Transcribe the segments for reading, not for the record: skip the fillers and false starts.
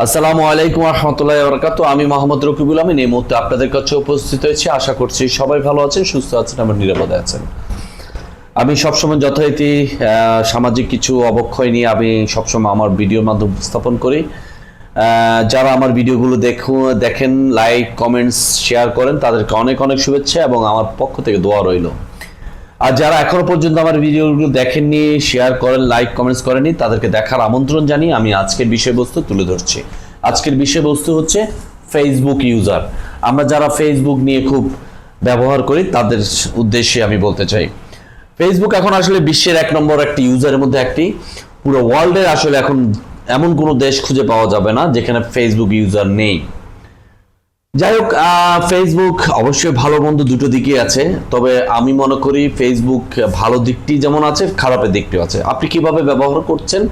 আসসালামু আলাইকুম রহমতুল্লাহ বরকাত। আমি মোহাম্মদ রকিবুল আমিন এই মুহূর্তে আপনাদের কাছে উপস্থিত হয়েছি। আশা করছি সবাই ভালো আছেন, সুস্থ আছেন এবং নিরাপদে আছেন। আমি সবসময় যথারীতি সামাজিক কিছু অবক্ষয় নিয়ে আমি সবসময় আমার ভিডিওর মাধ্যমে উপস্থাপন করি। যারা আমার ভিডিওগুলো দেখেন, লাইক, কমেন্টস, শেয়ার করেন, তাদেরকে অনেক অনেক শুভেচ্ছা এবং আমার পক্ষ থেকে দোয়া রইল। আর যারা এখনো পর্যন্ত আমার ভিডিওগুলো দেখেননি, শেয়ার করেন, লাইক, কমেন্টস করেননি, তাদেরকে দেখার আমন্ত্রণ জানিয়ে আমি আজকের বিষয়বস্তু তুলে ধরছি। আজকের বিষয়বস্তু হচ্ছে ফেসবুক ইউজার। আমরা যারা ফেসবুক নিয়ে খুব ব্যবহার করি তাদের উদ্দেশ্যে আমি বলতে চাই, ফেসবুক এখন আসলে বিশ্বের এক নম্বর একটি ইউজারের মধ্যে একটি। পুরো ওয়ার্ল্ডের আসলে এখন এমন কোনো দেশ খুঁজে পাওয়া যাবে না যেখানে ফেসবুক ইউজার নেই। যাই হোক, ফেসবুক অবশ্যই ভালো মন্দ দুটো দিকই আছে, তবে আমি মনে করি ফেসবুক ভালো দিকটি যেমন আছে, খারাপের দিকটিও আছে। আপনি কিভাবে ব্যবহার করছেন,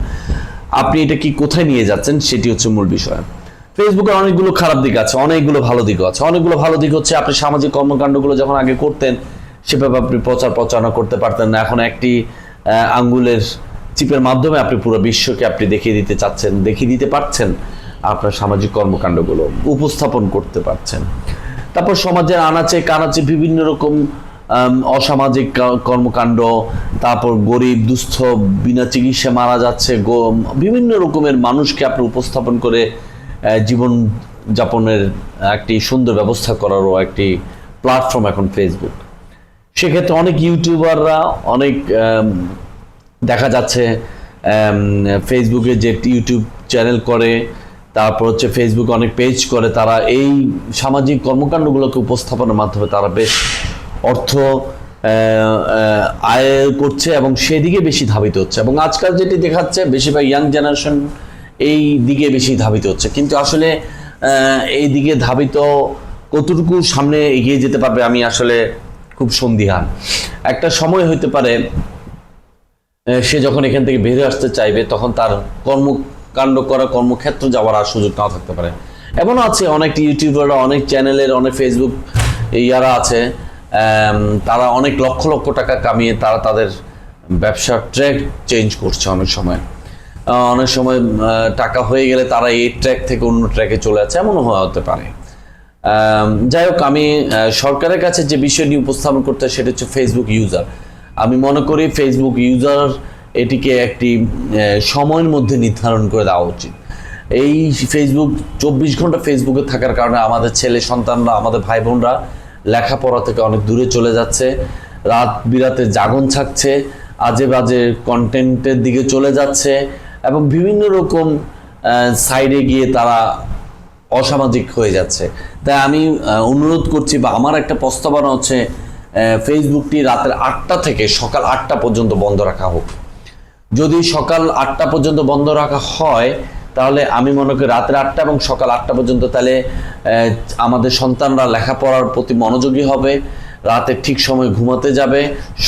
আপনি এটা কি কোথায় নিয়ে যাচ্ছেন, সেটি হচ্ছে মূল বিষয়। ফেসবুকের অনেকগুলো খারাপ দিক আছে, অনেকগুলো ভালো দিকও আছে। অনেকগুলো ভালো দিক হচ্ছে আপনি সামাজিক কর্মকাণ্ডগুলো যখন আগে করতেন সেভাবে আপনি প্রচারণা করতে পারতেন না। এখন একটি আঙ্গুলের চিপের মাধ্যমে আপনি পুরো বিশ্বকে আপনি দেখিয়ে দিতে পারছেন আপনার সামাজিক কর্মকাণ্ডগুলো উপস্থাপন করতে পারছেন। তারপর সমাজের আনাচে কানাচে বিভিন্ন রকম অসামাজিক কর্মকাণ্ড, তারপর গরিব দুস্থ বিনা চিকিৎসা মারা যাচ্ছে, বিভিন্ন রকমের মানুষকে আপনি উপস্থাপন করে জীবন যাপনের একটি সুন্দর ব্যবস্থা করারও একটি প্ল্যাটফর্ম এখন ফেসবুক। সেক্ষেত্রে অনেক ইউটিউবাররা অনেক দেখা যাচ্ছে ফেসবুকে যে ইউটিউব চ্যানেল করে, তারপর হচ্ছে ফেসবুকে অনেক পেজ করে, তারা এই সামাজিক কর্মকাণ্ডগুলোকে উপস্থাপনের মাধ্যমে তারা বেশ অর্থ আয় করছে এবং সেদিকে বেশি ধাবিত হচ্ছে। এবং আজকাল যেটি দেখাচ্ছে বেশিরভাগ ইয়াং জেনারেশন এই দিকে বেশি ধাবিত হচ্ছে, কিন্তু আসলে এই দিকে ধাবিত কতটুকু সামনে এগিয়ে যেতে পারবে আমি আসলে খুব সন্দিহান। একটা সময় হইতে পারে সে যখন এখান থেকে বেরিয়ে আসতে চাইবে তখন তার কর্মকাণ্ড করা, কর্মক্ষেত্র যাওয়ার আর সুযোগ নাও থাকতে পারে। এমনও আছে অনেক ইউটিউবাররা, অনেক চ্যানেলের, অনেক ফেসবুক ইয়ারা আছে, তারা অনেক লক্ষ লক্ষ টাকা কামিয়ে তারা তাদের ব্যবসার ট্র্যাক চেঞ্জ করছে। অনেক সময় টাকা হয়ে গেলে তারা এই ট্র্যাক থেকে অন্য ট্র্যাকে চলে যাচ্ছে, এমনও হতে পারে। যাই হোক, আমি সরকারের কাছে যে বিষয় নিয়ে উপস্থাপন করতে সেটা হচ্ছে ফেসবুক ইউজার। আমি মনে করি ফেসবুক ইউজার এটিকে একটি সময়ের মধ্যে নির্ধারণ করে দেওয়া উচিত। এই ফেসবুক 24 ঘন্টা ফেসবুকে থাকার কারণে আমাদের ছেলে সন্তানরা, আমাদের ভাই বোনরা লেখাপড়া থেকে অনেক দূরে চলে যাচ্ছে, রাত বিরাতে জাগন থাকছে, আজে বাজে কন্টেন্টের দিকে চলে যাচ্ছে এবং বিভিন্ন রকম সাইডে গিয়ে তারা অসামাজিক হয়ে যাচ্ছে। তাই আমি অনুরোধ করছি বা আমার একটা প্রস্তাবনা হচ্ছে ফেসবুকটি রাতের 8টা থেকে সকাল 8টা পর্যন্ত বন্ধ রাখা হোক। যদি সকাল 8টা পর্যন্ত বন্ধ রাখা হয় তাহলে আমি মনে করি রাতের 8টা এবং সকাল 8টা পর্যন্ত তাহলে আমাদের সন্তানরা লেখাপড়ার প্রতি মনোযোগী হবে, রাতে ঠিক সময় ঘুমাতে যাবে,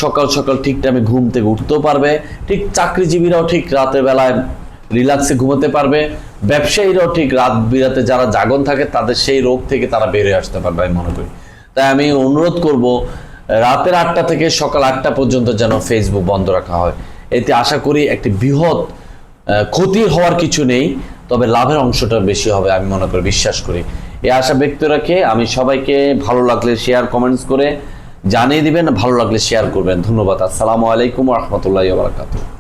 সকাল সকাল ঠিক টাইমে ঘুম থেকে উঠতেও পারবে, ঠিক চাকরিজীবীরাও ঠিক রাতের বেলায় রিল্যাক্সে ঘুমাতে পারবে, ব্যবসায়ীরাও ঠিক রাত বিরাতে যারা জাগন থাকে তাদের সেই রোগ থেকে তারা বেরিয়ে আসতে পারবে আমি মনে করি। তাই আমি অনুরোধ করব রাতের 8টা থেকে সকাল 8টা পর্যন্ত যেন ফেসবুক বন্ধ রাখা হয়। এতে আশা করি একটি বৃহৎ ক্ষতির হওয়ার কিছু নেই, তবে লাভের অংশটা বেশি হবে আমি মনে করি, বিশ্বাস করি। এই আশা ব্যক্ত রেখে আমি সবাইকে ভালো লাগলে শেয়ার, কমেন্টস করে জানিয়ে দিবেন, ভালো লাগলে শেয়ার করবেন। ধন্যবাদ। আসসালামু আলাইকুম রহমতুল্লাহি ওয়া বারাকাতুহু।